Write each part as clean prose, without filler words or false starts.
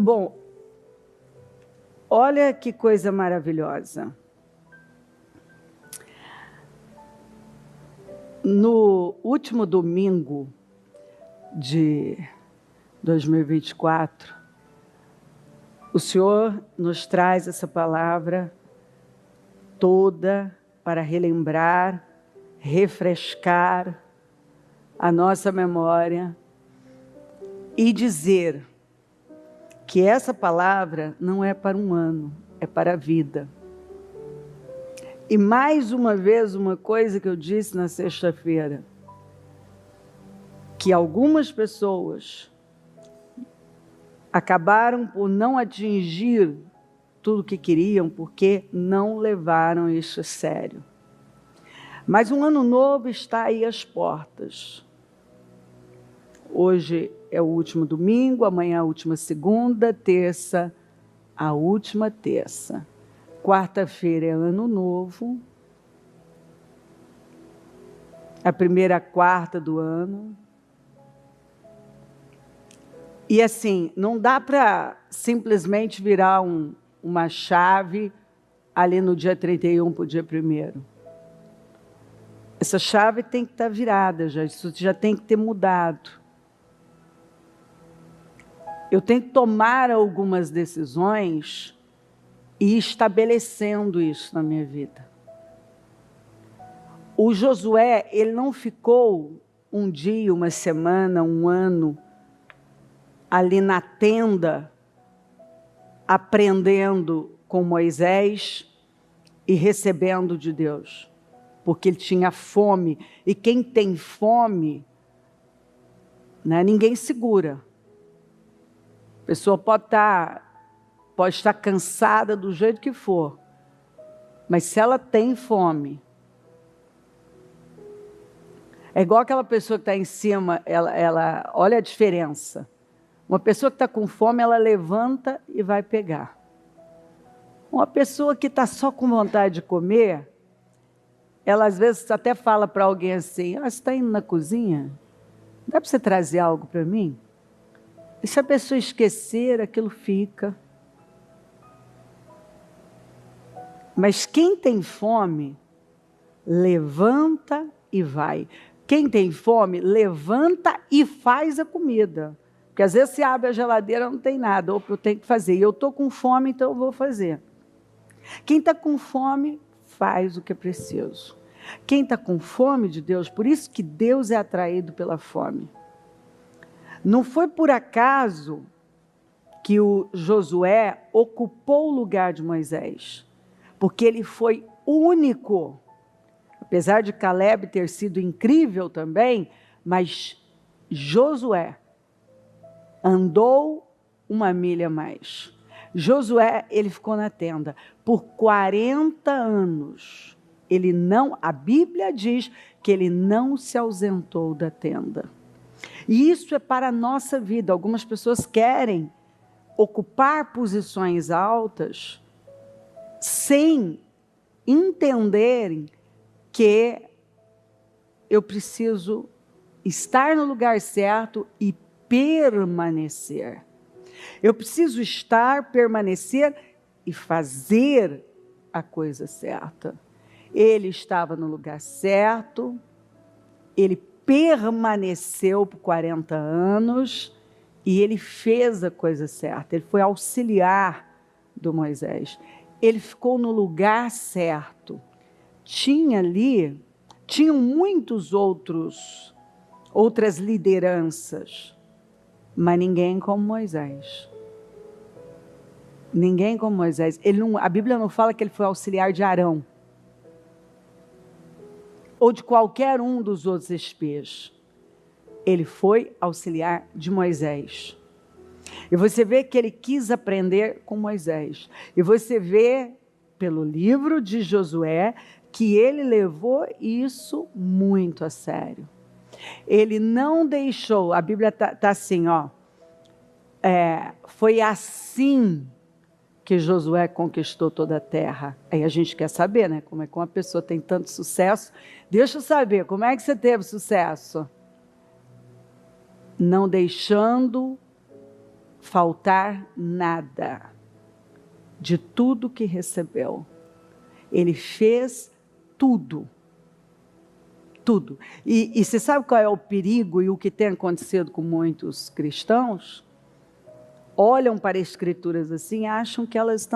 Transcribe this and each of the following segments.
Bom, olha que coisa maravilhosa. No último domingo de 2024, o Senhor nos traz essa palavra toda para relembrar, refrescar a nossa memória e dizer que essa palavra não é para um ano, é para a vida. E mais uma vez, uma coisa que eu disse na sexta-feira, que algumas pessoas acabaram por não atingir tudo o que queriam, porque não levaram isso a sério. Mas um ano novo está aí às portas. Hoje é o último domingo, amanhã a última segunda, terça, a última terça. Quarta-feira é ano novo, a primeira quarta do ano. E assim, não dá para simplesmente virar uma chave ali no dia 31 para o dia 1º. Essa chave tem que estar virada, isso já tem que ter mudado. Eu tenho que tomar algumas decisões e ir estabelecendo isso na minha vida. O Josué, ele não ficou um dia, uma semana, um ano ali na tenda, aprendendo com Moisés e recebendo de Deus, porque ele tinha fome. E quem tem fome, né, ninguém segura. A pessoa pode estar cansada do jeito que for, mas se ela tem fome, é igual aquela pessoa que está em cima, ela olha a diferença. Uma pessoa que está com fome, ela levanta e vai pegar. Uma pessoa que está só com vontade de comer, ela às vezes até fala para alguém assim: você está indo na cozinha? Dá para você trazer algo para mim? E se a pessoa esquecer, aquilo fica. Mas quem tem fome, levanta e vai. Quem tem fome, levanta e faz a comida. Porque às vezes se abre a geladeira, não tem nada, ou eu tenho que fazer. E eu estou com fome, então eu vou fazer. Quem está com fome, faz o que é preciso. Quem está com fome de Deus, por isso que Deus é atraído pela fome. Não foi por acaso que o Josué ocupou o lugar de Moisés, porque ele foi único. Apesar de Caleb ter sido incrível também, mas Josué andou 1 milha a mais. Josué, ele ficou na tenda por 40 anos. A Bíblia diz que ele não se ausentou da tenda. E isso é para a nossa vida. Algumas pessoas querem ocupar posições altas sem entenderem que eu preciso estar no lugar certo e permanecer. Eu preciso estar, permanecer e fazer a coisa certa. Ele estava no lugar certo, ele permaneceu por 40 anos e ele fez a coisa certa. Ele foi auxiliar do Moisés. Ele ficou no lugar certo. Tinham muitos outras lideranças, mas ninguém como Moisés. Ninguém como Moisés. A Bíblia não fala que ele foi auxiliar de Arão, ou de qualquer um dos outros espias. Ele foi auxiliar de Moisés. E você vê que ele quis aprender com Moisés. E você vê, pelo livro de Josué, que ele levou isso muito a sério. Ele não deixou, a Bíblia está assim, foi assim que Josué conquistou toda a terra. Aí a gente quer saber, né? Como é que uma pessoa tem tanto sucesso? Deixa eu saber, como é que você teve sucesso? Não deixando faltar nada de tudo que recebeu. Ele fez tudo. Tudo. E você sabe qual é o perigo e o que tem acontecido com muitos cristãos? Olham para as escrituras assim e acham que elas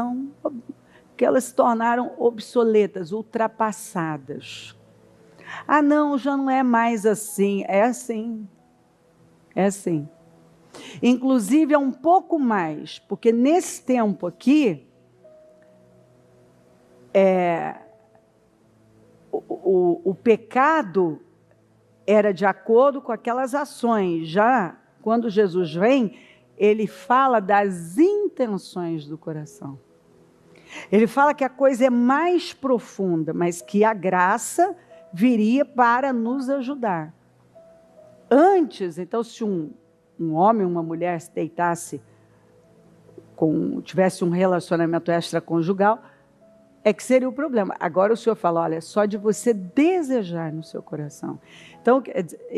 se tornaram obsoletas, ultrapassadas. Ah, não, já não é mais assim. É assim. É assim. Inclusive é um pouco mais, porque nesse tempo aqui, o pecado era de acordo com aquelas ações. Já quando Jesus vem, ele fala das intenções do coração. Ele fala que a coisa é mais profunda, mas que a graça viria para nos ajudar. Antes, então, se um homem, uma mulher se deitasse, tivesse um relacionamento extraconjugal, é que seria o problema. Agora o Senhor fala, olha, só de você desejar no seu coração. Então,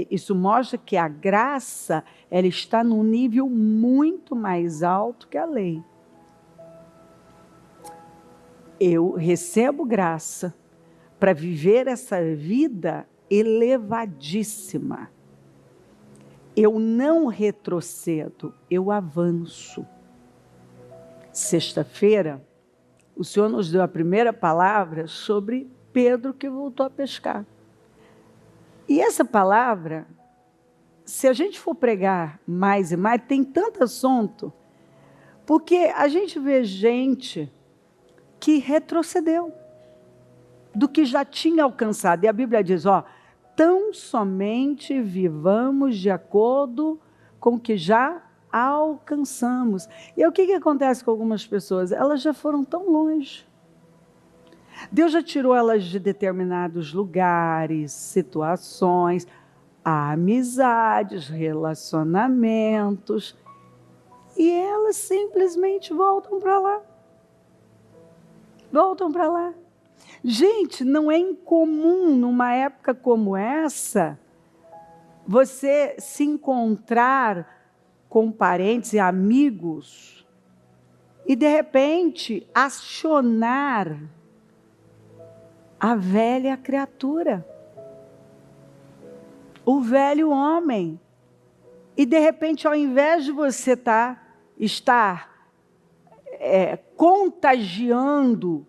isso mostra que a graça, ela está num nível muito mais alto que a lei. Eu recebo graça para viver essa vida elevadíssima. Eu não retrocedo, eu avanço. Sexta-feira, o Senhor nos deu a primeira palavra sobre Pedro que voltou a pescar. E essa palavra, se a gente for pregar mais e mais, tem tanto assunto, porque a gente vê gente que retrocedeu do que já tinha alcançado. E a Bíblia diz, tão somente vivamos de acordo com o que já alcançamos. E o que acontece com algumas pessoas? Elas já foram tão longe. Deus já tirou elas de determinados lugares, situações, amizades, relacionamentos, e elas simplesmente voltam para lá. Voltam para lá. Gente, não é incomum numa época como essa, você se encontrar com parentes e amigos e de repente acionar a velha criatura, o velho homem. E de repente, ao invés de você estar contagiando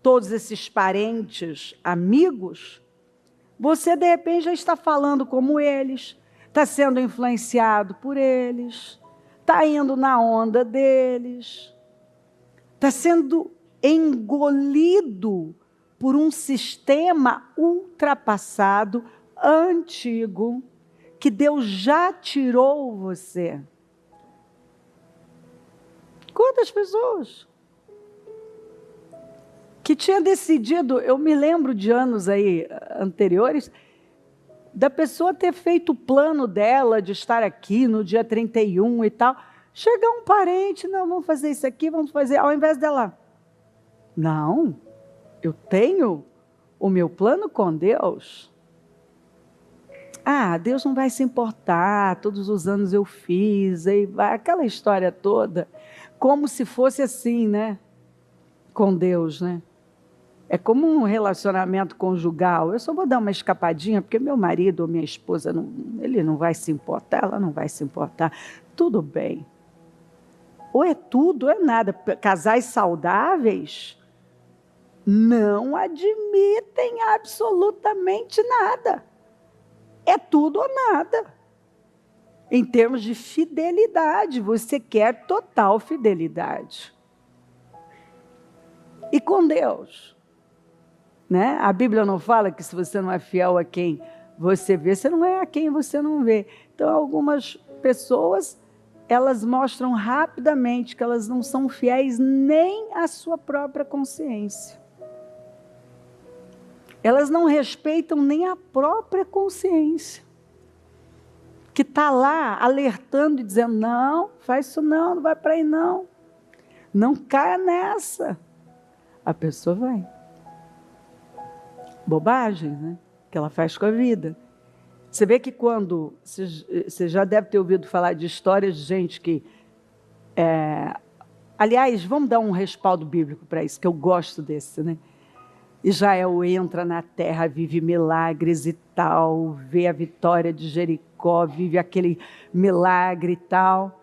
todos esses parentes, amigos, você de repente já está falando como eles, está sendo influenciado por eles, está indo na onda deles, está sendo engolido por um sistema ultrapassado, antigo, que Deus já tirou você. Quantas pessoas que tinha decidido, eu me lembro de anos aí anteriores, da pessoa ter feito o plano dela de estar aqui no dia 31 e tal, chegar um parente, não, vamos fazer isso aqui, vamos fazer, ao invés dela, não, eu tenho o meu plano com Deus. Deus não vai se importar, todos os anos eu fiz, aí vai, aquela história toda, como se fosse assim, né, com Deus, né? É como um relacionamento conjugal. Eu só vou dar uma escapadinha, porque meu marido ou minha esposa, ele não vai se importar, ela não vai se importar. Tudo bem. Ou é tudo ou é nada. Casais saudáveis não admitem absolutamente nada. É tudo ou nada. Em termos de fidelidade, você quer total fidelidade. E com Deus? Né? A Bíblia não fala que se você não é fiel a quem você vê, você não é a quem você não vê. Então, algumas pessoas, elas mostram rapidamente que elas não são fiéis nem à sua própria consciência. Elas não respeitam nem a própria consciência, que está lá alertando e dizendo, não, faz isso não, não vai para aí não. Não caia nessa. A pessoa vai. Bobagem, né? Que ela faz com a vida. Você vê que quando... Você já deve ter ouvido falar de histórias de gente que Aliás, vamos dar um respaldo bíblico para isso, que eu gosto desse, né? Israel entra na terra, vive milagres e tal, vê a vitória de Jericó, vive aquele milagre e tal.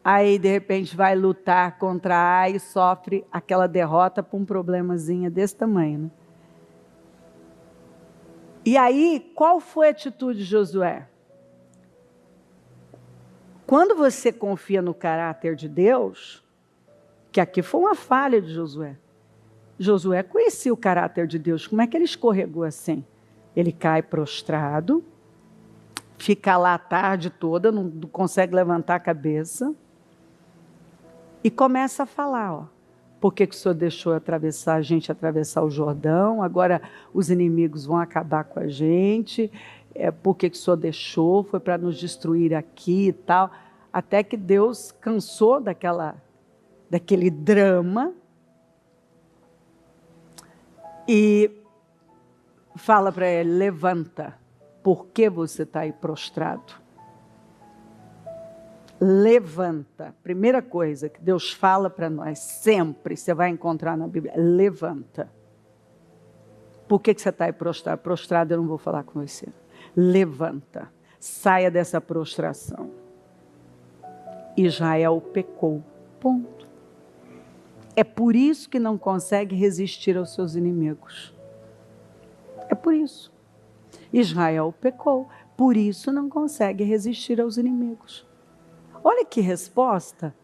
Aí, de repente, vai lutar contra Ai e sofre aquela derrota por um problemazinho desse tamanho, né? E aí, qual foi a atitude de Josué? Quando você confia no caráter de Deus, que aqui foi uma falha de Josué. Josué conhecia o caráter de Deus. Como é que ele escorregou assim? Ele cai prostrado, fica lá a tarde toda, não consegue levantar a cabeça, e começa a falar, ó. Por que o Senhor deixou a gente atravessar o Jordão? Agora os inimigos vão acabar com a gente. Por que o Senhor deixou? Foi para nos destruir aqui e tal. Até que Deus cansou daquele drama e fala para ele: levanta, por que você está aí prostrado? Levanta. Primeira coisa que Deus fala para nós, sempre, você vai encontrar na Bíblia: levanta. Por que você está aí prostrado? Prostrado, eu não vou falar com você. Levanta, saia dessa prostração. Israel pecou, ponto. É por isso que não consegue resistir aos seus inimigos. É por isso. Israel pecou, por isso não consegue resistir aos inimigos. Olha que resposta.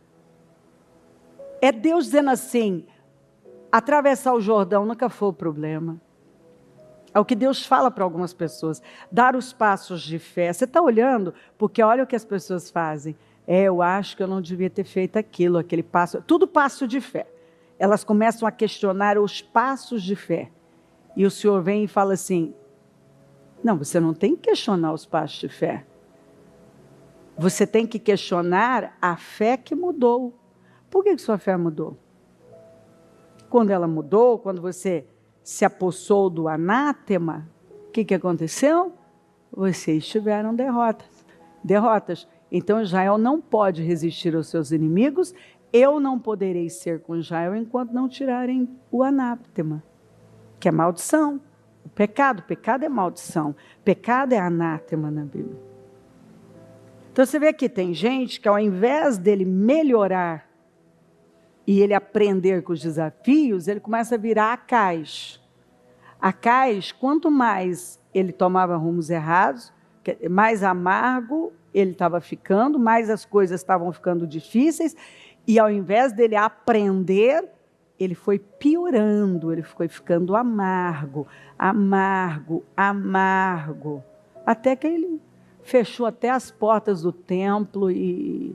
É Deus dizendo assim: atravessar o Jordão nunca foi o problema. É o que Deus fala para algumas pessoas. Dar os passos de fé. Você está olhando, porque olha o que as pessoas fazem. Eu acho que eu não devia ter feito aquele passo. Tudo passo de fé. Elas começam a questionar os passos de fé. E o Senhor vem e fala assim: não, você não tem que questionar os passos de fé. Você tem que questionar a fé que mudou. Por que sua fé mudou? Quando ela mudou, quando você se apossou do anátema, o que aconteceu? Vocês tiveram derrotas. Então Israel não pode resistir aos seus inimigos. Eu não poderei ser com Israel enquanto não tirarem o anátema, que é maldição. O pecado é maldição. Pecado é anátema na Bíblia. Então você vê que tem gente que, ao invés dele melhorar e ele aprender com os desafios, ele começa a virar Acais. Acais, quanto mais ele tomava rumos errados, mais amargo ele estava ficando, mais as coisas estavam ficando difíceis, e ao invés dele aprender, ele foi piorando, ele foi ficando amargo, até que ele fechou até as portas do templo e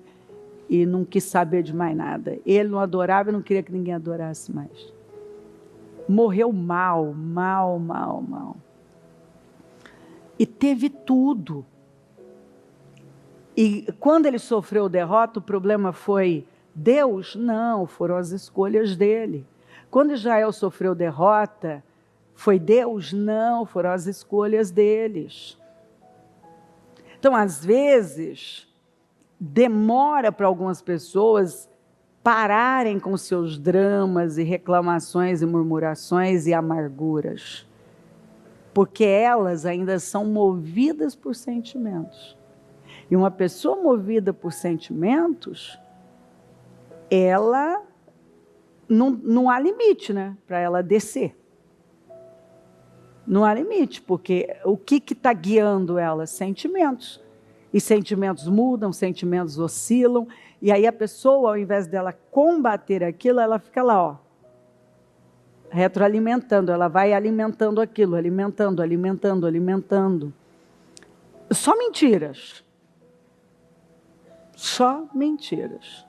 não quis saber de mais nada. Ele não adorava e não queria que ninguém adorasse mais. Morreu mal. E teve tudo. E quando ele sofreu derrota, o problema foi Deus? Não, foram as escolhas dele. Quando Israel sofreu derrota, foi Deus? Não, foram as escolhas deles. Então, às vezes, demora para algumas pessoas pararem com seus dramas e reclamações e murmurações e amarguras, porque elas ainda são movidas por sentimentos. E uma pessoa movida por sentimentos, ela não há limite, né, para ela descer. Não há limite, porque o que está guiando ela? Sentimentos. E sentimentos mudam, sentimentos oscilam, e aí a pessoa, ao invés dela combater aquilo, ela fica lá, ó, retroalimentando, ela vai alimentando aquilo, alimentando. Só mentiras. Só mentiras.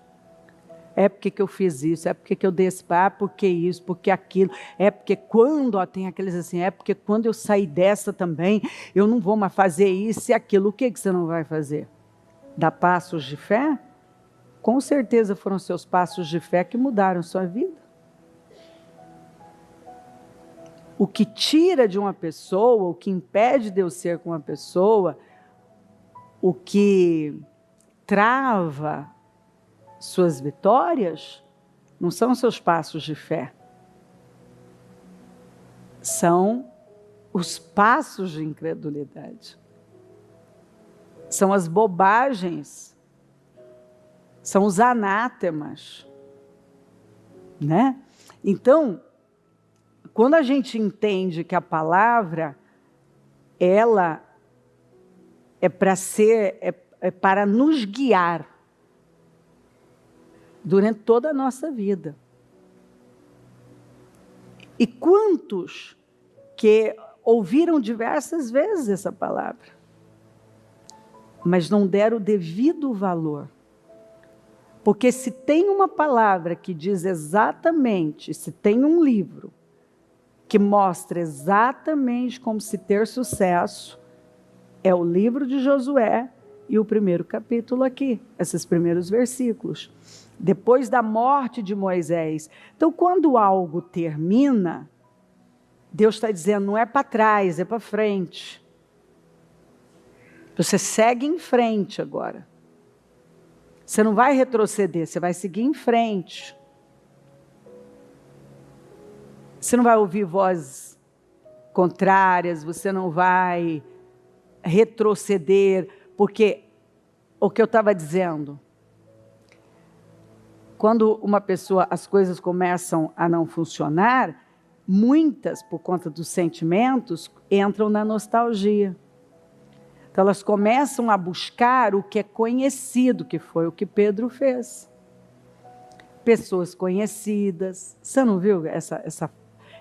É porque que eu fiz isso, é porque que eu dei esse papo, porque isso, porque aquilo, é porque quando, ó, tem aqueles assim, é porque quando eu sair dessa também, eu não vou mais fazer isso e aquilo. O que você não vai fazer? Dar passos de fé? Com certeza foram seus passos de fé que mudaram sua vida. O que tira de uma pessoa, o que impede de eu ser com uma pessoa, o que trava Suas vitórias não são seus passos de fé. São os passos de incredulidade. São as bobagens. São os anátemas. Né? Então, quando a gente entende que a palavra, ela é para nos guiar durante toda a nossa vida. E quantos que ouviram diversas vezes essa palavra, mas não deram o devido valor? Porque se tem uma palavra que diz exatamente, se tem um livro que mostra exatamente como se ter sucesso, é o livro de Josué e o primeiro capítulo aqui, esses primeiros versículos. Depois da morte de Moisés. Então, quando algo termina, Deus está dizendo, não é para trás, é para frente. Você segue em frente agora. Você não vai retroceder, você vai seguir em frente. Você não vai ouvir vozes contrárias, você não vai retroceder, porque o que eu estava dizendo, quando uma pessoa, as coisas começam a não funcionar, muitas, por conta dos sentimentos, entram na nostalgia. Então, elas começam a buscar o que é conhecido, que foi o que Pedro fez. Pessoas conhecidas. Você não viu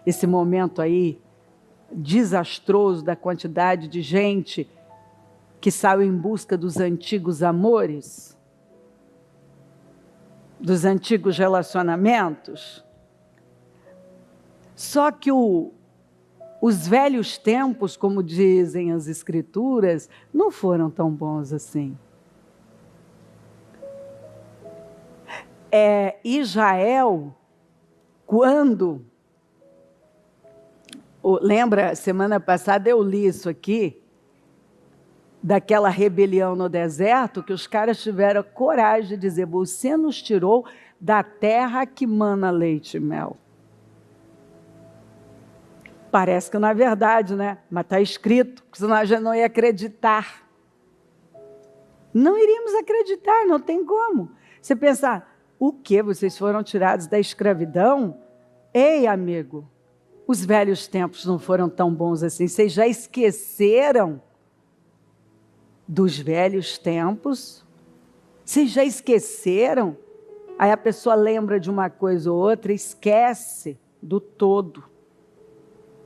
esse momento aí desastroso da quantidade de gente que saiu em busca dos antigos amores? Dos antigos relacionamentos? Só que os velhos tempos, como dizem as Escrituras, não foram tão bons assim. Israel, quando... Lembra, semana passada eu li isso aqui, daquela rebelião no deserto, que os caras tiveram coragem de dizer, você nos tirou da terra que mana leite e mel. Parece que não é verdade, né? Mas está escrito, senão a gente não ia acreditar. Não iríamos acreditar, não tem como. Você pensar, o quê? Vocês foram tirados da escravidão? Ei, amigo, os velhos tempos não foram tão bons assim. Vocês já esqueceram dos velhos tempos? Vocês já esqueceram? Aí a pessoa lembra de uma coisa ou outra e esquece do todo.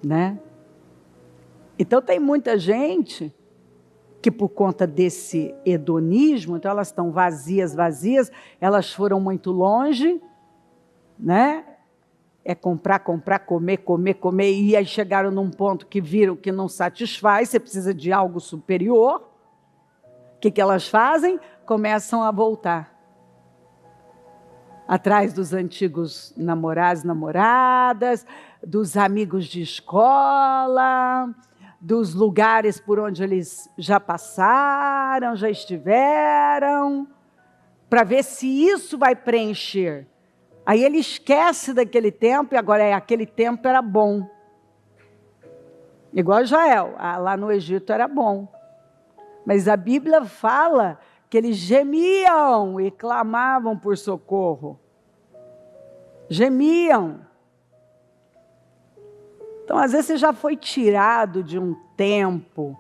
Né? Então tem muita gente que por conta desse hedonismo, então elas estão vazias, elas foram muito longe, né? É comprar, comer, e aí chegaram num ponto que viram que não satisfaz, você precisa de algo superior. O que elas fazem? Começam a voltar atrás dos antigos namorados, namoradas, dos amigos de escola, dos lugares por onde eles já passaram, já estiveram, para ver se isso vai preencher. Aí ele esquece daquele tempo, e agora aquele tempo era bom. Igual Israel, lá no Egito era bom. Mas a Bíblia fala que eles gemiam e clamavam por socorro. Gemiam. Então, às vezes, você já foi tirado de um tempo,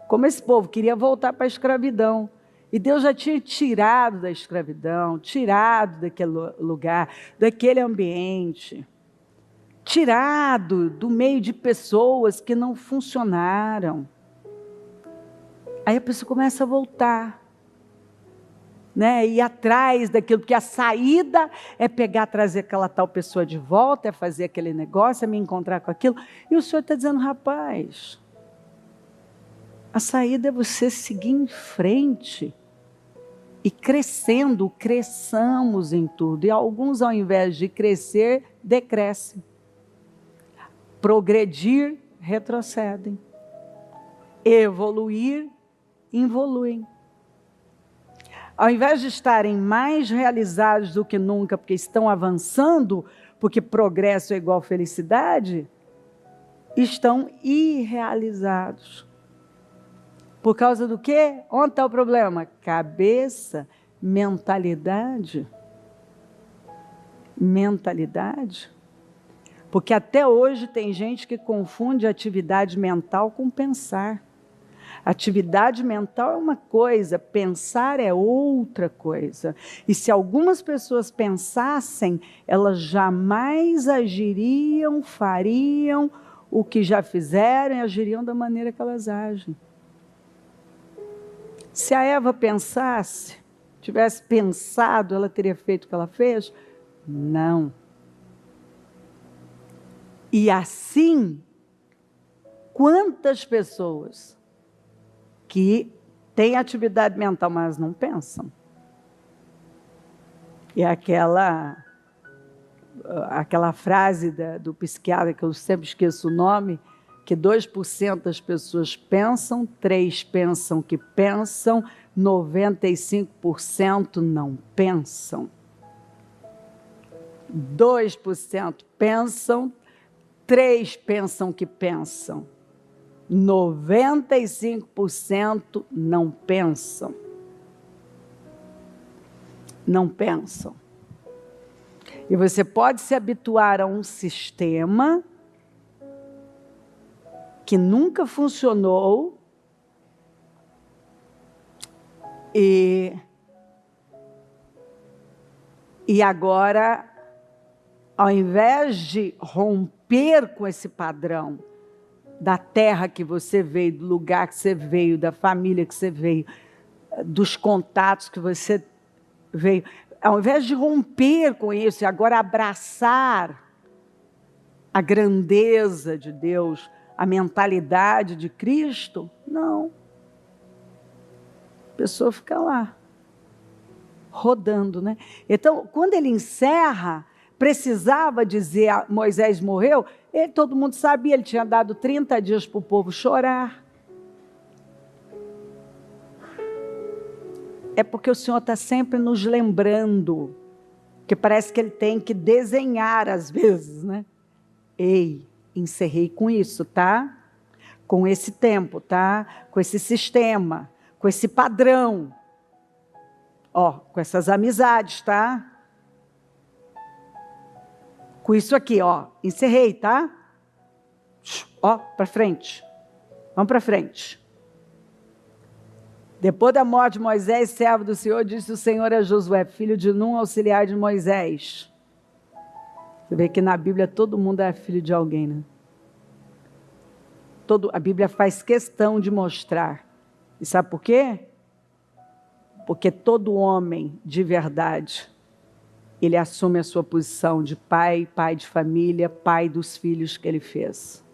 como esse povo queria voltar para a escravidão. E Deus já tinha tirado da escravidão, tirado daquele lugar, daquele ambiente, tirado do meio de pessoas que não funcionaram. Aí a pessoa começa a voltar, né? Ir atrás daquilo, porque a saída é pegar, trazer aquela tal pessoa de volta, é fazer aquele negócio, é me encontrar com aquilo. E o Senhor está dizendo, rapaz, a saída é você seguir em frente e crescendo, cresçamos em tudo. E alguns, ao invés de crescer, decrescem. Progredir, retrocedem. Evoluir, involuem. ao invés de estarem mais realizados do que nunca, porque estão avançando, porque progresso é igual felicidade, estão irrealizados. Por causa do quê? Onde está o problema? Cabeça, mentalidade. Mentalidade. Porque até hoje tem gente que confunde atividade mental com pensar. Atividade mental é uma coisa, pensar é outra coisa. E se algumas pessoas pensassem, elas jamais agiriam, fariam o que já fizeram e agiriam da maneira que elas agem. Se a Eva pensasse, tivesse pensado, ela teria feito o que ela fez? Não. E assim, quantas pessoas que têm atividade mental, mas não pensam? E aquela frase do psiquiatra, que eu sempre esqueço o nome, que 2% das pessoas pensam, 3% pensam que pensam, 95% não pensam. 2% pensam, 3% pensam que pensam. 95% não pensam. Não pensam. E você pode se habituar a um sistema que nunca funcionou e agora, ao invés de romper com esse padrão da terra que você veio, do lugar que você veio, da família que você veio, dos contatos que você veio, ao invés de romper com isso e agora abraçar a grandeza de Deus, a mentalidade de Cristo, não. A pessoa fica lá, rodando, né? Então, quando ele encerra, precisava dizer, Moisés morreu, todo mundo sabia, ele tinha dado 30 dias para o povo chorar. É porque o Senhor está sempre nos lembrando, que parece que ele tem que desenhar às vezes, né? Ei, encerrei com isso, tá? Com esse tempo, tá? Com esse sistema, com esse padrão. Ó, com essas amizades, tá? Com isso aqui, ó, encerrei, tá? Ó, para frente. Vamos para frente. Depois da morte de Moisés, servo do Senhor, disse o Senhor a Josué, filho de Num, auxiliar de Moisés. Você vê que na Bíblia todo mundo é filho de alguém, né? A Bíblia faz questão de mostrar. E sabe por quê? Porque todo homem de verdade, ele assume a sua posição de pai, pai de família, pai dos filhos que ele fez.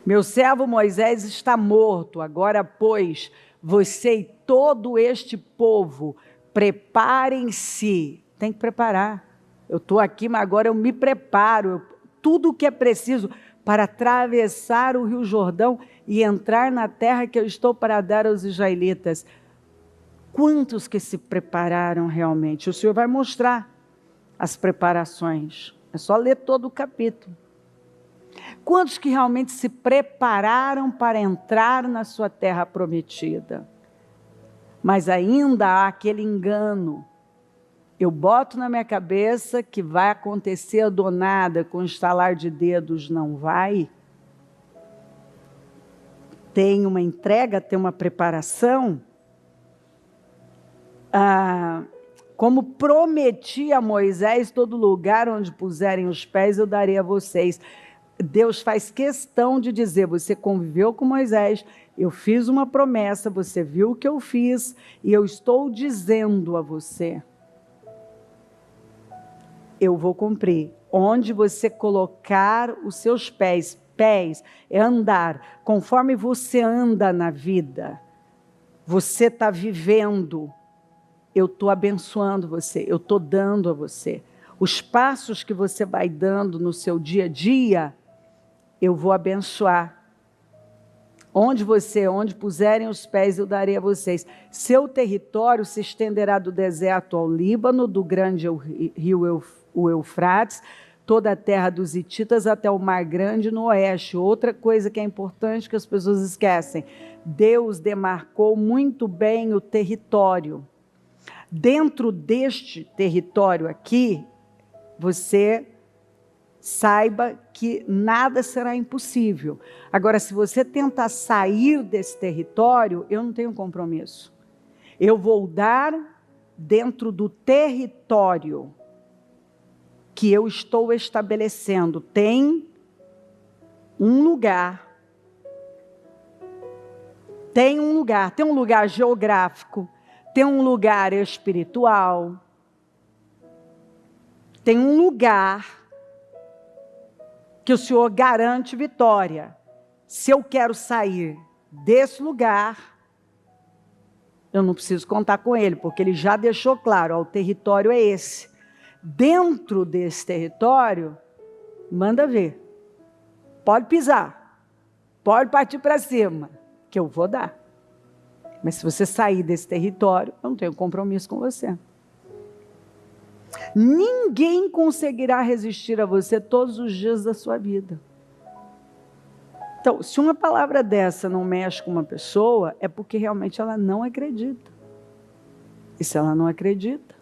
Meu servo Moisés está morto, agora, pois, você e todo este povo, preparem-se. Tem que preparar. Eu estou aqui, mas agora eu me preparo. Tudo o que é preciso para atravessar o Rio Jordão e entrar na terra que eu estou para dar aos israelitas. Quantos que se prepararam realmente? O Senhor vai mostrar as preparações. É só ler todo o capítulo. Quantos que realmente se prepararam para entrar na sua terra prometida? Mas ainda há aquele engano. Eu boto na minha cabeça que vai acontecer do nada, com estalar de dedos, não vai. Tem uma entrega, tem uma preparação. Como prometi a Moisés, todo lugar onde puserem os pés eu darei a vocês. Deus faz questão de dizer, você conviveu com Moisés, eu fiz uma promessa, você viu o que eu fiz, e eu estou dizendo a você, eu vou cumprir. Onde você colocar os seus pés, pés é andar, conforme você anda na vida, você está vivendo, eu estou abençoando você, eu estou dando a você. Os passos que você vai dando no seu dia a dia, eu vou abençoar. Onde puserem os pés, eu darei a vocês. Seu território se estenderá do deserto ao Líbano, do grande rio o Eufrates, toda a terra dos hititas até o Mar Grande no oeste. Outra coisa que é importante que as pessoas esquecem: Deus demarcou muito bem o território. Dentro deste território aqui, você saiba que nada será impossível. Agora, se você tentar sair desse território, eu não tenho compromisso. Eu vou dar dentro do território que eu estou estabelecendo. Tem um lugar. Tem um lugar geográfico, tem um lugar espiritual, tem um lugar que o Senhor garante vitória. Se eu quero sair desse lugar, eu não preciso contar com ele, porque ele já deixou claro, ó, o território é esse. Dentro desse território, manda ver. Pode pisar, pode partir para cima, que eu vou dar. Mas se você sair desse território, eu não tenho compromisso com você. Ninguém conseguirá resistir a você todos os dias da sua vida. Então, se uma palavra dessa não mexe com uma pessoa, é porque realmente ela não acredita. E se ela não acredita,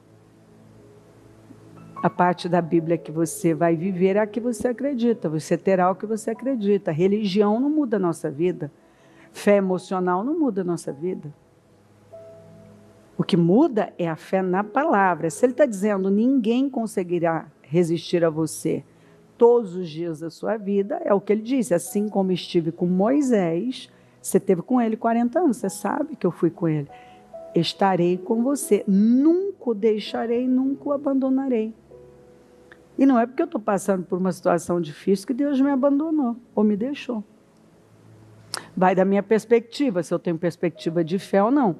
a parte da Bíblia que você vai viver é a que você acredita. Você terá o que você acredita. Religião não muda a nossa vida. Fé emocional não muda a nossa vida. O que muda é a fé na palavra. Se ele está dizendo, ninguém conseguirá resistir a você todos os dias da sua vida, é o que ele disse. Assim como estive com Moisés, você esteve com ele 40 anos, você sabe que eu fui com ele. Estarei com você, nunca o deixarei, nunca o abandonarei. E não é porque eu estou passando por uma situação difícil que Deus me abandonou ou me deixou. Vai da minha perspectiva, se eu tenho perspectiva de fé ou não.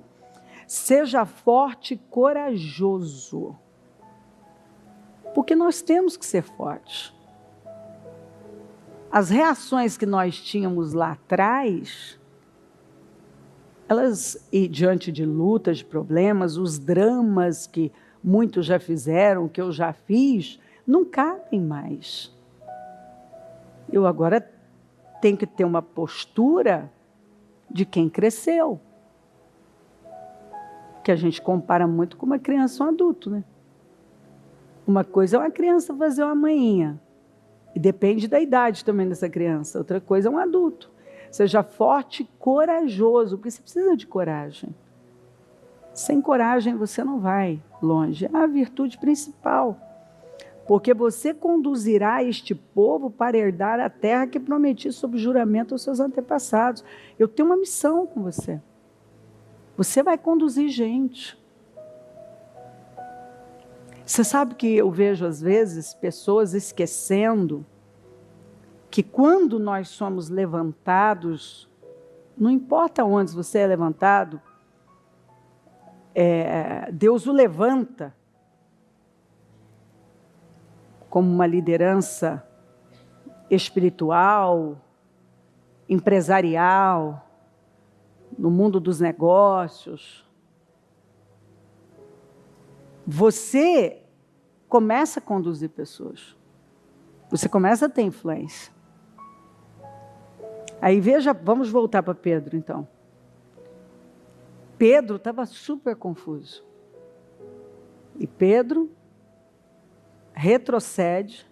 Seja forte e corajoso. Porque nós temos que ser fortes. As reações que nós tínhamos lá atrás, elas, e diante de lutas, de problemas, os dramas que muitos já fizeram, que eu já fiz, não cabem mais. Eu agora tenho que ter uma postura de quem cresceu. Que a gente compara muito com uma criança ou um adulto, né? Uma coisa é uma criança fazer uma manhinha. E depende da idade também dessa criança. Outra coisa é um adulto. Seja forte e corajoso, porque você precisa de coragem. Sem coragem você não vai longe. É a virtude principal. Porque você conduzirá este povo para herdar a terra que prometi sob juramento aos seus antepassados. Eu tenho uma missão com você. Você vai conduzir gente. Você sabe que eu vejo às vezes pessoas esquecendo que quando nós somos levantados, não importa onde você é levantado, Deus o levanta como uma liderança espiritual, empresarial, no mundo dos negócios. Você começa a conduzir pessoas. Você começa a ter influência. Aí veja, vamos voltar para Pedro então. Pedro estava super confuso. E Pedro retrocede,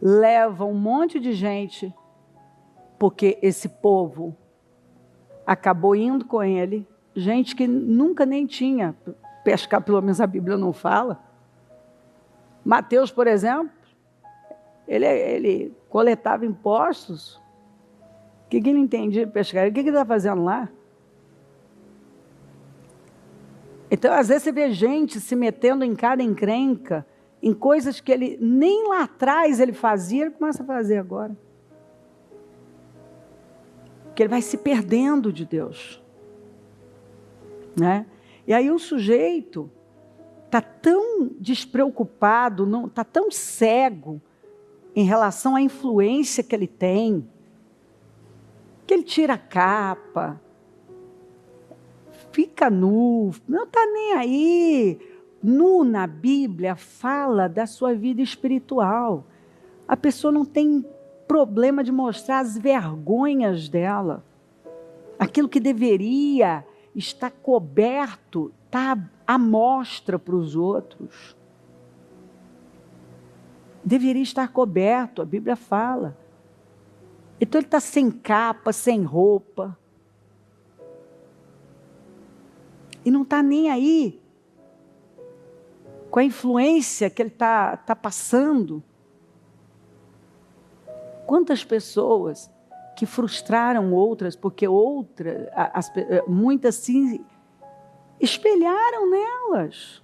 leva um monte de gente, porque esse povo acabou indo com ele, gente que nunca nem tinha pescar, pelo menos a Bíblia não fala. Mateus, por exemplo, ele coletava impostos. O que ele entendia de pescar? O que ele está fazendo lá? Então, às vezes você vê gente se metendo em cada encrenca, em coisas que ele nem lá atrás ele fazia, ele começa a fazer agora. Porque ele vai se perdendo de Deus. Né? E aí o sujeito está tão despreocupado, está tão cego em relação à influência que ele tem, que ele tira a capa, fica nu, não está nem aí. Nu na Bíblia fala da sua vida espiritual. A pessoa não tem problema de mostrar as vergonhas dela. Aquilo que deveria estar coberto, está à mostra para os outros. Deveria estar coberto, a Bíblia fala. Então ele está sem capa, sem roupa. E não está nem aí com a influência que ele está passando. Quantas pessoas que frustraram outras, porque muitas se espelharam nelas.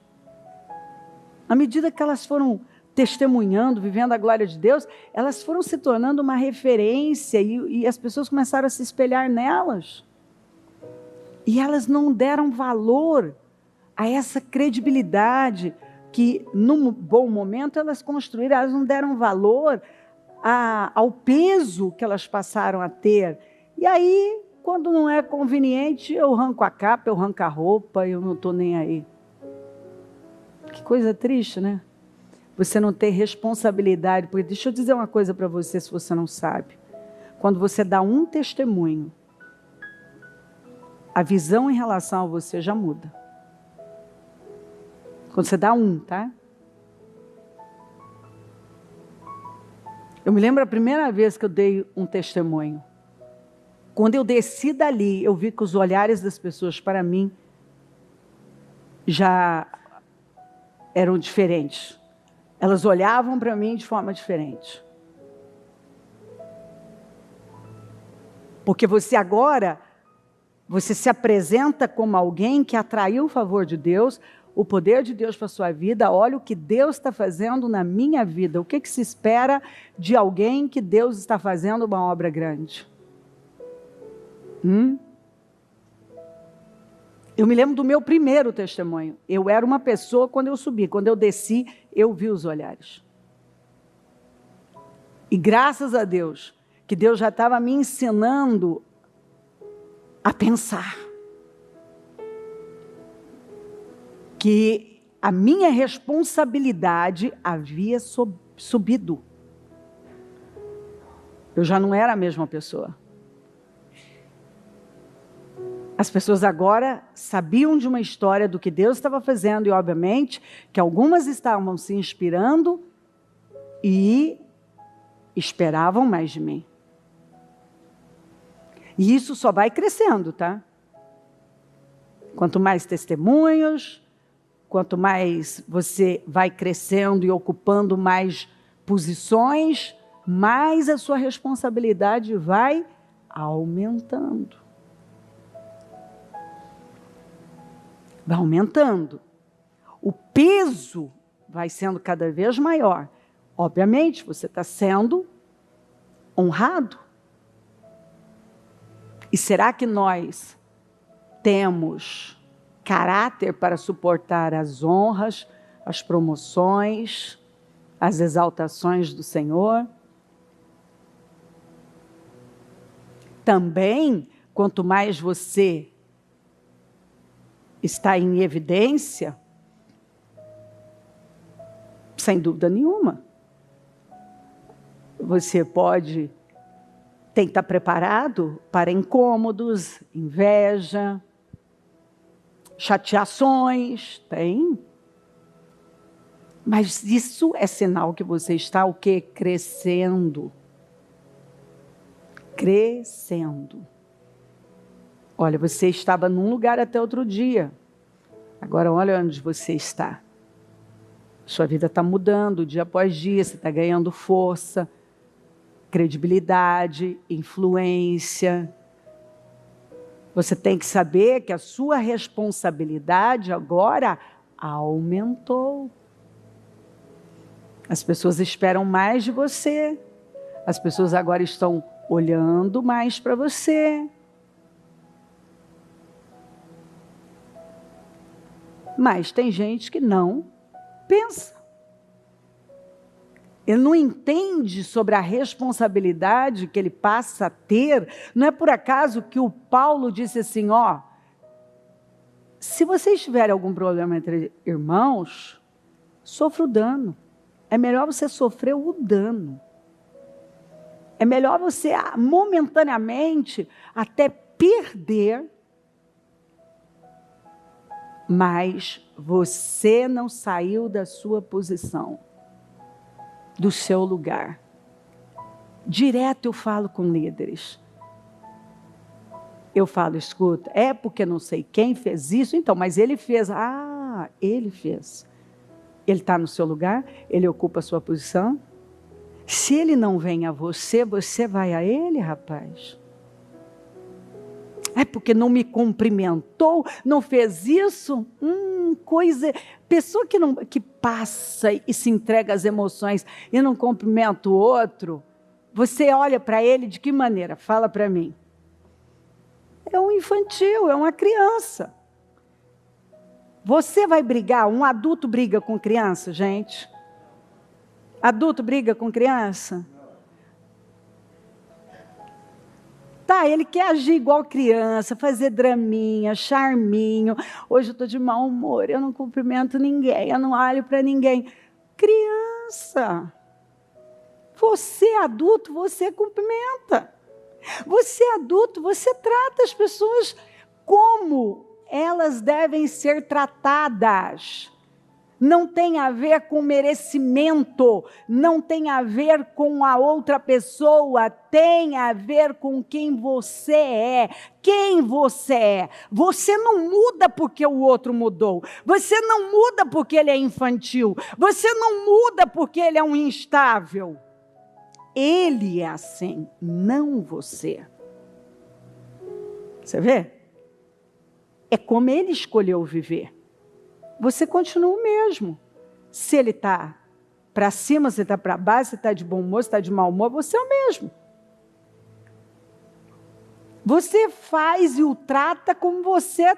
À medida que elas foram testemunhando, vivendo a glória de Deus, elas foram se tornando uma referência e as pessoas começaram a se espelhar nelas. E elas não deram valor a essa credibilidade que, num bom momento, elas construíram. Elas não deram valor ao peso que elas passaram a ter. E aí, quando não é conveniente, eu arranco a capa, eu arranco a roupa, eu não estou nem aí. Que coisa triste, né? Você não ter responsabilidade. Porque deixa eu dizer uma coisa para você, se você não sabe. Quando você dá um testemunho, a visão em relação a você já muda. Quando você dá um, tá? Eu me lembro a primeira vez que eu dei um testemunho. Quando eu desci dali, eu vi que os olhares das pessoas para mim já eram diferentes. Elas olhavam para mim de forma diferente. Porque você se apresenta como alguém que atraiu o favor de Deus, o poder de Deus para a sua vida. Olha o que Deus está fazendo na minha vida. O que se espera de alguém que Deus está fazendo uma obra grande? Eu me lembro do meu primeiro testemunho. Eu era uma pessoa quando eu subi. Quando eu desci, eu vi os olhares. E graças a Deus, que Deus já estava me ensinando a pensar. Que a minha responsabilidade havia subido. Eu já não era a mesma pessoa. As pessoas agora sabiam de uma história do que Deus estava fazendo e, obviamente, que algumas estavam se inspirando e esperavam mais de mim. E isso só vai crescendo, tá? Quanto mais testemunhos, quanto mais você vai crescendo e ocupando mais posições, mais a sua responsabilidade vai aumentando. Vai aumentando. O peso vai sendo cada vez maior. Obviamente, você está sendo honrado. E será que nós temos caráter para suportar as honras, as promoções, as exaltações do Senhor? Também, quanto mais você está em evidência, sem dúvida nenhuma, você pode tem que estar preparado para incômodos, inveja, chateações, tem. Mas isso é sinal que você está o quê? Crescendo. Crescendo. Olha, você estava num lugar até outro dia. Agora olha onde você está. Sua vida está mudando dia após dia, você está ganhando força, credibilidade, influência. Você tem que saber que a sua responsabilidade agora aumentou. As pessoas esperam mais de você. As pessoas agora estão olhando mais para você. Mas tem gente que não pensa. Ele não entende sobre a responsabilidade que ele passa a ter. Não é por acaso que o Paulo disse assim, ó, se vocês tiverem algum problema entre irmãos, sofra o dano. É melhor você sofrer o dano. É melhor você, momentaneamente, até perder, mas você não saiu da sua posição, do seu lugar. Direto eu falo com líderes. Eu falo, escuta, é porque não sei quem fez isso, então, mas ele fez. Ah, ele fez. Ele está no seu lugar, ele ocupa a sua posição. Se ele não vem a você, você vai a ele, rapaz. É porque não me cumprimentou, não fez isso. Coisa. Pessoa que passa e se entrega às emoções e não cumprimenta o outro, você olha para ele de que maneira? Fala para mim. É um infantil, é uma criança. Você vai brigar, um adulto briga com criança, gente? Adulto briga com criança? Tá, ele quer agir igual criança, fazer draminha, charminho. Hoje eu estou de mau humor, eu não cumprimento ninguém, eu não olho para ninguém. Criança. Você adulto, você cumprimenta. Você adulto, você trata as pessoas como elas devem ser tratadas. Não tem a ver com merecimento, não tem a ver com a outra pessoa, tem a ver com quem você é. Quem você é. Você não muda porque o outro mudou. Você não muda porque ele é infantil. Você não muda porque ele é um instável. Ele é assim, não você. Você vê? É como ele escolheu viver. Você continua o mesmo. Se ele está para cima, se está para baixo, se está de bom humor, se está de mau humor, você é o mesmo. Você faz e o trata como você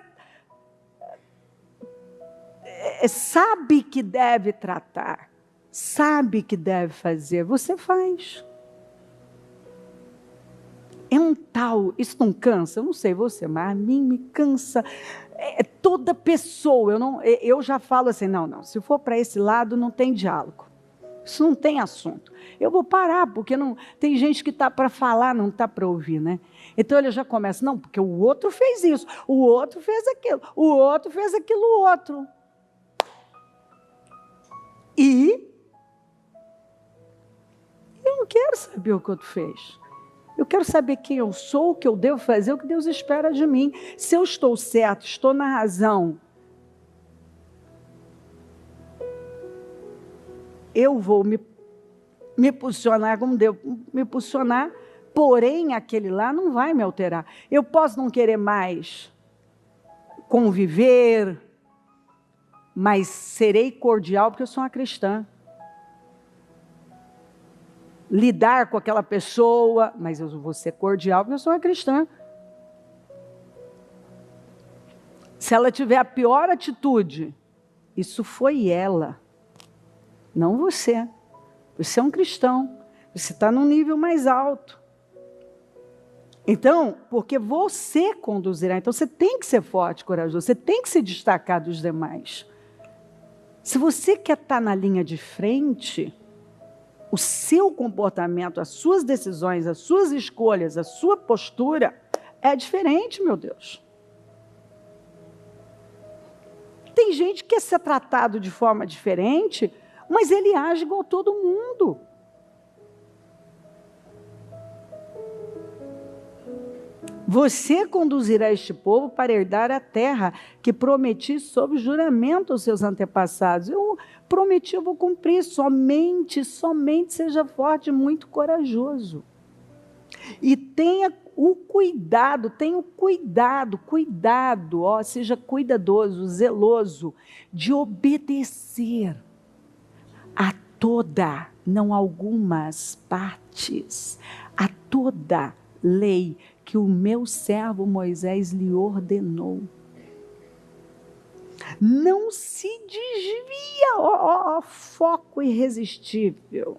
sabe que deve tratar, sabe que deve fazer, você faz. É um tal, isso não cansa? Eu não sei você, mas a mim me cansa. Toda pessoa, eu já falo assim, não, se for para esse lado não tem diálogo. Isso não tem assunto. Eu vou parar, porque não tem gente que está para falar, não está para ouvir, né? Então ele já começa, não, porque o outro fez isso, o outro fez aquilo, o outro fez aquilo outro. E eu não quero saber o que o outro fez. Eu quero saber quem eu sou, o que eu devo fazer, o que Deus espera de mim. Se eu estou certo, estou na razão, eu vou me posicionar como devo me posicionar, porém aquele lá não vai me alterar. Eu posso não querer mais conviver, mas serei cordial porque eu sou uma cristã. Lidar com aquela pessoa, mas eu vou ser cordial porque eu sou uma cristã. Se ela tiver a pior atitude, isso foi ela, não você. Você é um cristão, você está num nível mais alto. Então, porque você conduzirá, então você tem que ser forte, corajoso, você tem que se destacar dos demais. Se você quer estar na linha de frente, o seu comportamento, as suas decisões, as suas escolhas, a sua postura é diferente, meu Deus. Tem gente que quer ser tratado de forma diferente, mas ele age igual a todo mundo. Você conduzirá este povo para herdar a terra que prometi sob juramento aos seus antepassados. Eu prometi, eu vou cumprir. Somente seja forte e muito corajoso. E tenha o cuidado, seja cuidadoso, zeloso, de obedecer a toda, não algumas partes, a toda lei que o meu servo Moisés lhe ordenou. Não se desvia, foco irresistível.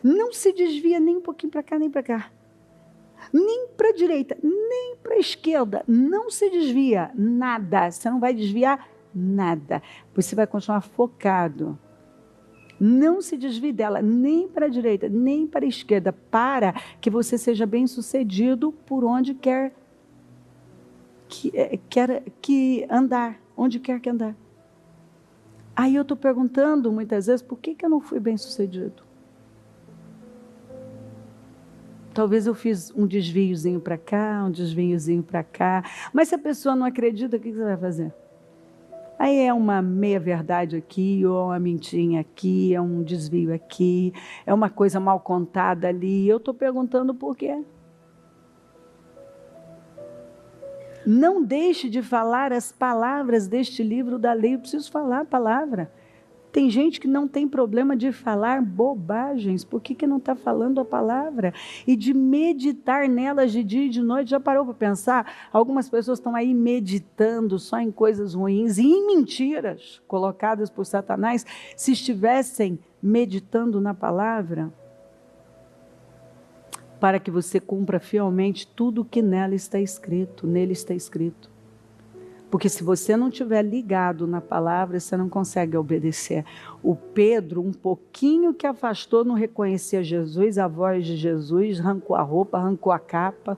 Não se desvia nem um pouquinho para cá, nem para cá. Nem para a direita, nem para a esquerda. Não se desvia nada. Você não vai desviar nada. Você vai continuar focado. Não se desvie dela, nem para a direita, nem para a esquerda, para que você seja bem-sucedido por onde quer que andar, onde quer que andar. Aí eu estou perguntando muitas vezes, por que eu não fui bem-sucedido? Talvez eu fiz um desviozinho para cá, um desviozinho para cá, mas se a pessoa não acredita, o que você vai fazer? Aí é uma meia-verdade aqui, ou uma mentirinha aqui, é um desvio aqui, é uma coisa mal contada ali. Eu estou perguntando por quê. Não deixe de falar as palavras deste livro da lei. Eu preciso falar a palavra. Tem gente que não tem problema de falar bobagens. Por que não está falando a palavra? E de meditar nelas de dia e de noite. Já parou para pensar? Algumas pessoas estão aí meditando só em coisas ruins e em mentiras colocadas por Satanás. Se estivessem meditando na palavra, para que você cumpra fielmente tudo o que nela está escrito, nele está escrito. Porque se você não estiver ligado na palavra, você não consegue obedecer. O Pedro, um pouquinho que afastou, não reconhecia Jesus, a voz de Jesus, arrancou a roupa, arrancou a capa.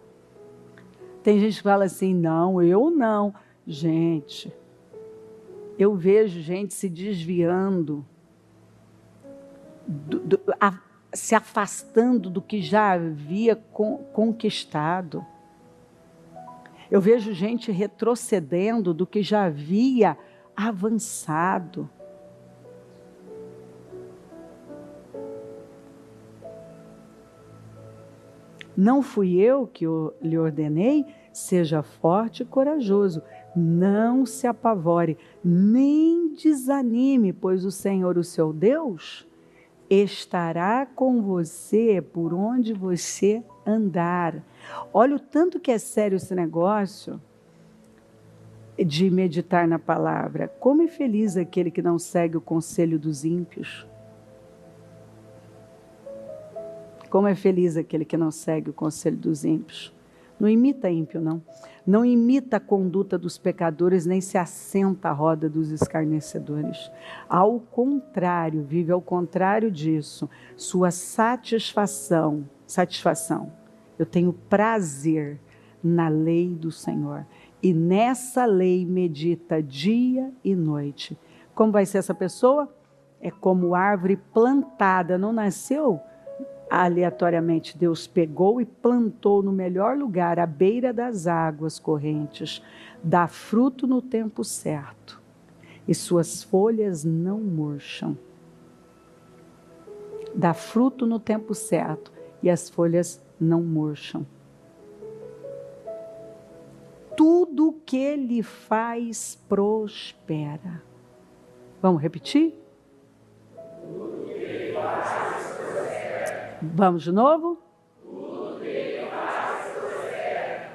Tem gente que fala assim, não, eu não. Gente, eu vejo gente se desviando, se afastando do que já havia conquistado. Eu vejo gente retrocedendo do que já havia avançado. Não fui eu que lhe ordenei? Seja forte e corajoso. Não se apavore, nem desanime, pois o Senhor, o seu Deus, estará com você por onde você andar. Olha o tanto que é sério esse negócio de meditar na palavra. Como é feliz aquele que não segue o conselho dos ímpios. Como é feliz aquele que não segue o conselho dos ímpios. Não imita ímpio, não. Não imita a conduta dos pecadores, nem se assenta à roda dos escarnecedores. Ao contrário, vive ao contrário disso. Sua satisfação. Eu tenho prazer na lei do Senhor. E nessa lei medita dia e noite. Como vai ser essa pessoa? É como árvore plantada, não nasceu aleatoriamente. Deus pegou e plantou no melhor lugar, à beira das águas correntes. Dá fruto no tempo certo. E suas folhas não murcham. Dá fruto no tempo certo. E as folhas não murcham. Tudo que ele faz prospera. Vamos repetir? Tudo que ele faz prospera. Vamos de novo? Tudo que ele faz prospera.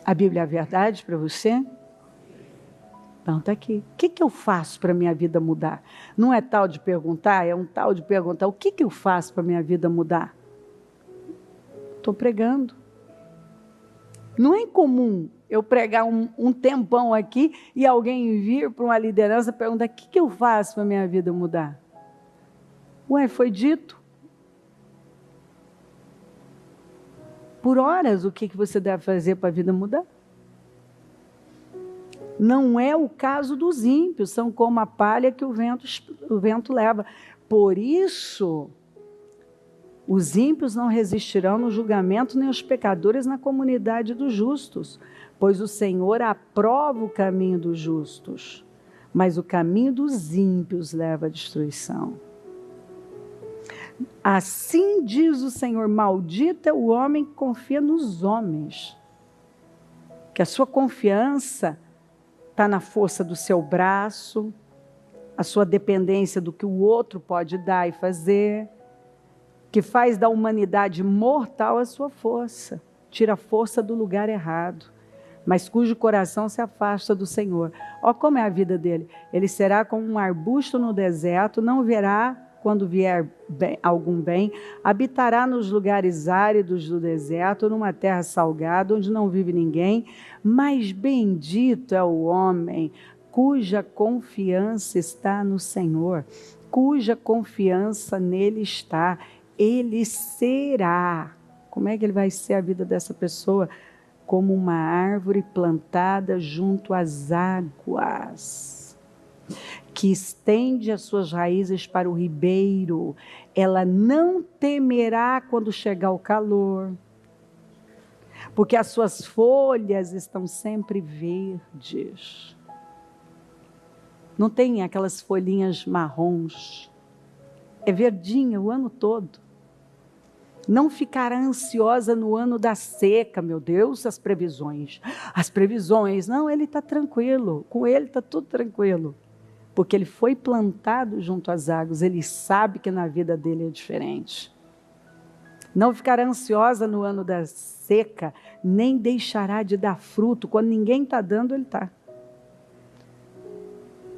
A Bíblia é a verdade para você? Então está aqui. O que eu faço para a minha vida mudar? Não é tal de perguntar, é um tal de perguntar. O que eu faço para a minha vida mudar? Estou pregando. Não é incomum eu pregar um tempão aqui e alguém vir para uma liderança e perguntar: o que eu faço para a minha vida mudar? Ué, foi dito. Por horas, o que você deve fazer para a vida mudar? Não é o caso dos ímpios, são como a palha que o vento leva. Por isso, os ímpios não resistirão no julgamento, nem os pecadores na comunidade dos justos, pois o Senhor aprova o caminho dos justos, mas o caminho dos ímpios leva à destruição. Assim diz o Senhor: maldito é o homem que confia nos homens, que a sua confiança está na força do seu braço, a sua dependência do que o outro pode dar e fazer, que faz da humanidade mortal a sua força, tira a força do lugar errado, mas cujo coração se afasta do Senhor. Olha como é a vida dele. Ele será como um arbusto no deserto, não verá quando vier algum bem, habitará nos lugares áridos do deserto, numa terra salgada, onde não vive ninguém, mas bendito é o homem cuja confiança está no Senhor, cuja confiança nele está. Ele será. Como é que ele vai ser a vida dessa pessoa? Como uma árvore plantada junto às águas, que estende as suas raízes para o ribeiro. Ela não temerá quando chegar o calor, porque as suas folhas estão sempre verdes. Não tem aquelas folhinhas marrons. É verdinha o ano todo. Não ficará ansiosa no ano da seca, meu Deus, as previsões. As previsões, não, ele está tranquilo. Com ele está tudo tranquilo. Porque ele foi plantado junto às águas. Ele sabe que na vida dele é diferente. Não ficará ansiosa no ano da seca, nem deixará de dar fruto. Quando ninguém está dando, ele está.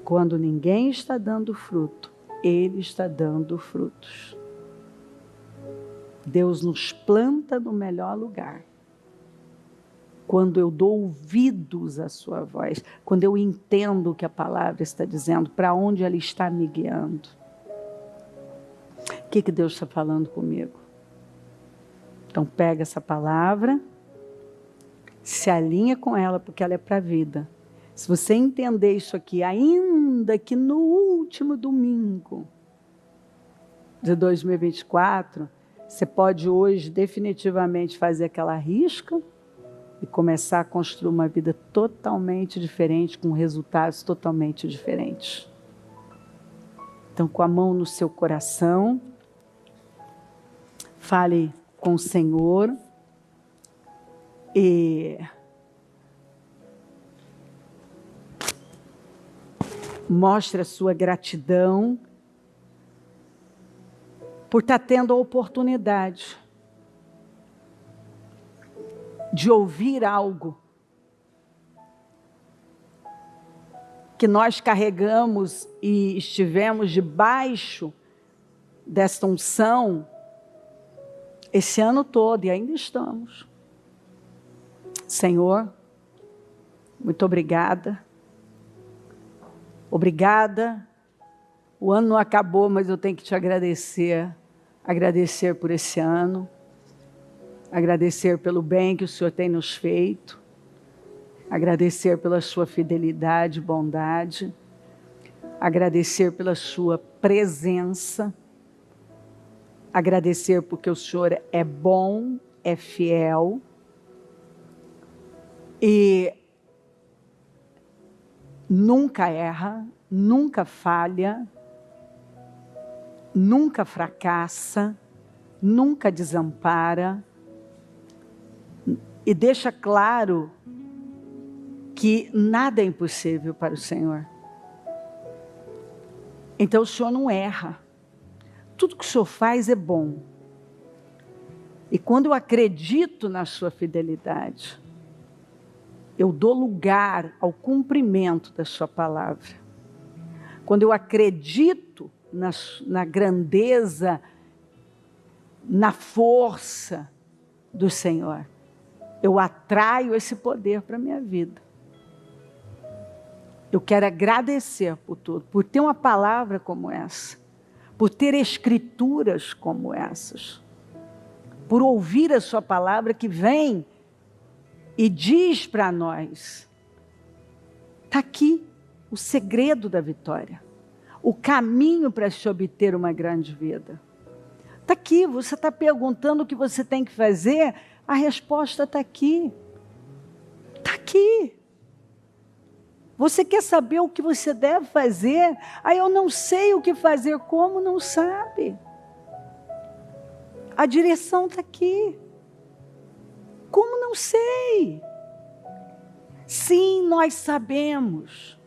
Quando ninguém está dando fruto, ele está dando frutos. Deus nos planta no melhor lugar. Quando eu dou ouvidos à sua voz, quando eu entendo o que a palavra está dizendo, para onde ela está me guiando. O que Deus está falando comigo? Então pega essa palavra, se alinha com ela, porque ela é para a vida. Se você entender isso aqui, ainda que no último domingo de 2024, você pode hoje definitivamente fazer aquela risca e começar a construir uma vida totalmente diferente, com resultados totalmente diferentes. Então, com a mão no seu coração, fale com o Senhor e mostre a sua gratidão por estar tendo a oportunidade de ouvir algo que nós carregamos e estivemos debaixo desta unção esse ano todo e ainda estamos. Senhor, muito obrigada. Obrigada. O ano não acabou, mas eu tenho que te agradecer. Agradecer por esse ano. Agradecer pelo bem que o Senhor tem nos feito. Agradecer pela sua fidelidade e bondade. Agradecer pela sua presença. Agradecer porque o Senhor é bom, é fiel. E nunca erra, nunca falha, nunca fracassa, nunca desampara. E deixa claro que nada é impossível para o Senhor. Então o Senhor não erra. Tudo que o Senhor faz é bom. E quando eu acredito na sua fidelidade, eu dou lugar ao cumprimento da sua palavra. Quando eu acredito na grandeza, na força do Senhor, eu atraio esse poder para a minha vida. Eu quero agradecer por tudo, por ter uma palavra como essa, por ter escrituras como essas, por ouvir a sua palavra que vem e diz para nós, está aqui o segredo da vitória, o caminho para se obter uma grande vida. Está aqui, você está perguntando o que você tem que fazer, a resposta está aqui. Está aqui. Você quer saber o que você deve fazer? Aí eu não sei o que fazer, como não sabe? A direção está aqui. Como não sei? Sim, nós sabemos,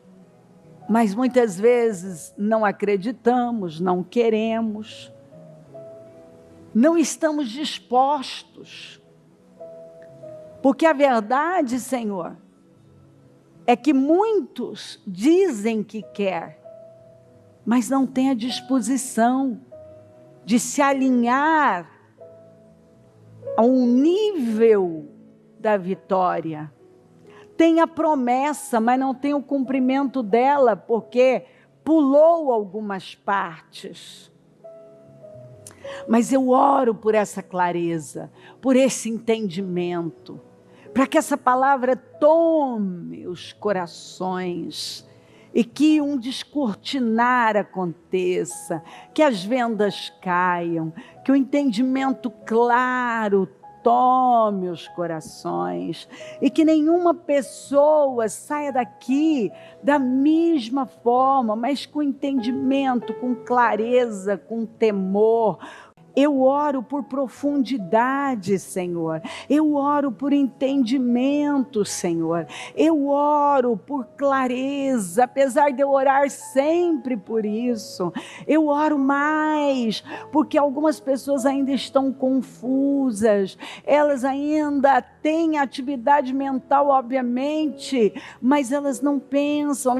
mas muitas vezes não acreditamos, não queremos, não estamos dispostos. Porque a verdade, Senhor, é que muitos dizem que quer, mas não tem a disposição de se alinhar a um nível da vitória. Tem a promessa, mas não tem o cumprimento dela, porque pulou algumas partes. Mas eu oro por essa clareza, por esse entendimento, para que essa palavra tome os corações e que um descortinar aconteça, que as vendas caiam, que o entendimento claro tome os corações e que nenhuma pessoa saia daqui da mesma forma, mas com entendimento, com clareza, com temor. Eu oro por profundidade, Senhor. Eu oro por entendimento, Senhor. Eu oro por clareza, apesar de eu orar sempre por isso. Eu oro mais, porque algumas pessoas ainda estão confusas. Elas ainda têm atividade mental, obviamente, mas elas não pensam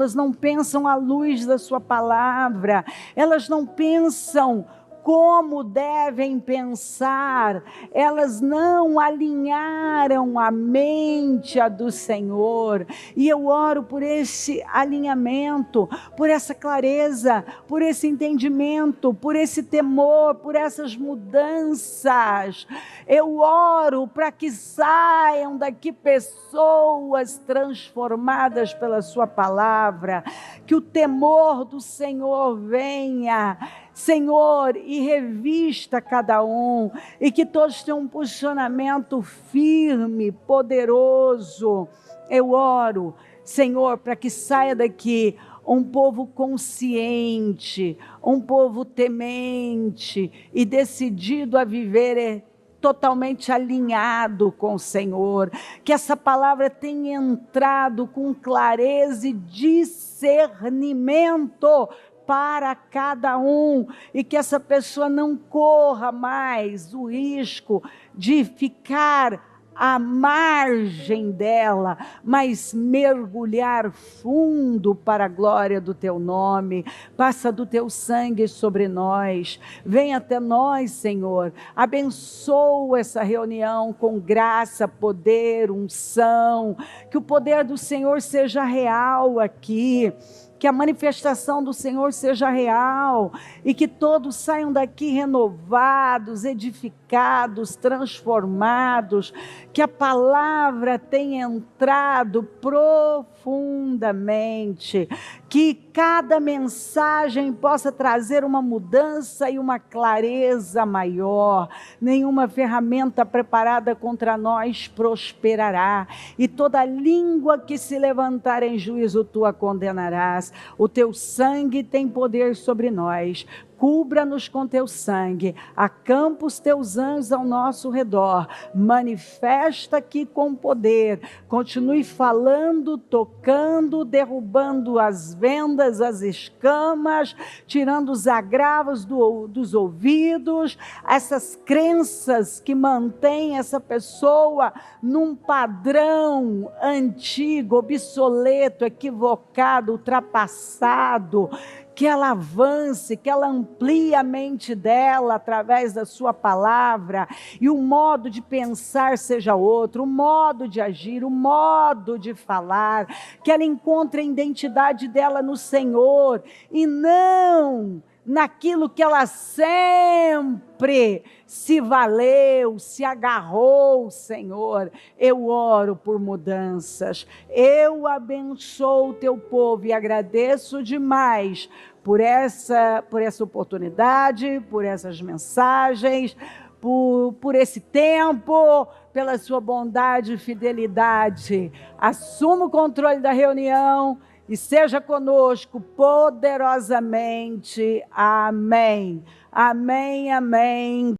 à luz da sua palavra. Elas não pensam como devem pensar, elas não alinharam a mente à do Senhor, e eu oro por esse alinhamento, por essa clareza, por esse entendimento, por esse temor, por essas mudanças. Eu oro para que saiam daqui pessoas transformadas pela sua palavra, que o temor do Senhor venha, Senhor, e revista cada um, e que todos tenham um posicionamento firme, poderoso. Eu oro, Senhor, para que saia daqui um povo consciente, um povo temente e decidido a viver totalmente alinhado com o Senhor, que essa palavra tenha entrado com clareza e discernimento para cada um, e que essa pessoa não corra mais o risco de ficar à margem dela, mas mergulhar fundo para a glória do teu nome. Passa do teu sangue sobre nós, vem até nós, Senhor, abençoa essa reunião com graça, poder, unção, que o poder do Senhor seja real aqui, que a manifestação do Senhor seja real e que todos saiam daqui renovados, edificados, transformados, que a palavra tenha entrado profundamente, que cada mensagem possa trazer uma mudança e uma clareza maior. Nenhuma ferramenta preparada contra nós prosperará, e toda língua que se levantar em juízo tu a condenarás. O teu sangue tem poder sobre nós. Cubra-nos com teu sangue, acampa os teus anjos ao nosso redor, manifesta aqui com poder, continue falando, tocando, derrubando as vendas, as escamas, tirando os agravos dos ouvidos, essas crenças que mantêm essa pessoa num padrão antigo, obsoleto, equivocado, ultrapassado, que ela avance, que ela amplie a mente dela através da sua palavra, e o modo de pensar seja outro, o modo de agir, o modo de falar, que ela encontre a identidade dela no Senhor, e não naquilo que ela sempre se valeu, se agarrou, Senhor. Eu oro por mudanças, eu abençoo o teu povo e agradeço demais por essa oportunidade, por essas mensagens, por esse tempo, pela sua bondade e fidelidade. Assuma o controle da reunião e seja conosco poderosamente. Amém. Amém, amém.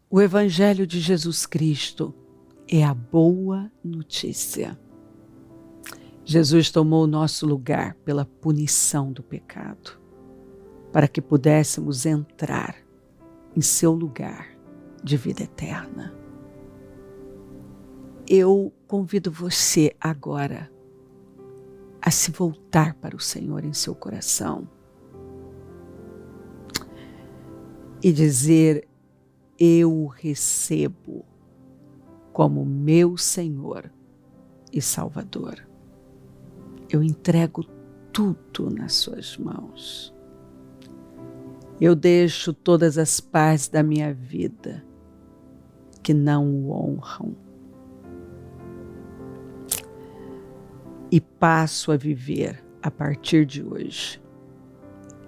O Evangelho de Jesus Cristo é a boa notícia. Jesus tomou o nosso lugar pela punição do pecado, para que pudéssemos entrar em seu lugar de vida eterna. Eu convido você agora a se voltar para o Senhor em seu coração e dizer: eu o recebo como meu Senhor e Salvador. Eu entrego tudo nas suas mãos. Eu deixo todas as partes da minha vida que não o honram e passo a viver a partir de hoje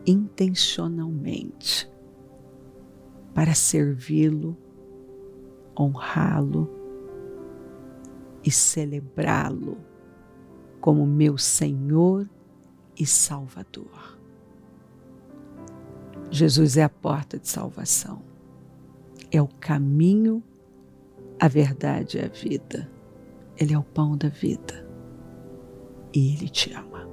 intencionalmente para servi-lo, honrá-lo e celebrá-lo como meu Senhor e Salvador. Jesus é a porta de salvação, é o caminho, a verdade e a vida. Ele é o pão da vida e Ele te ama.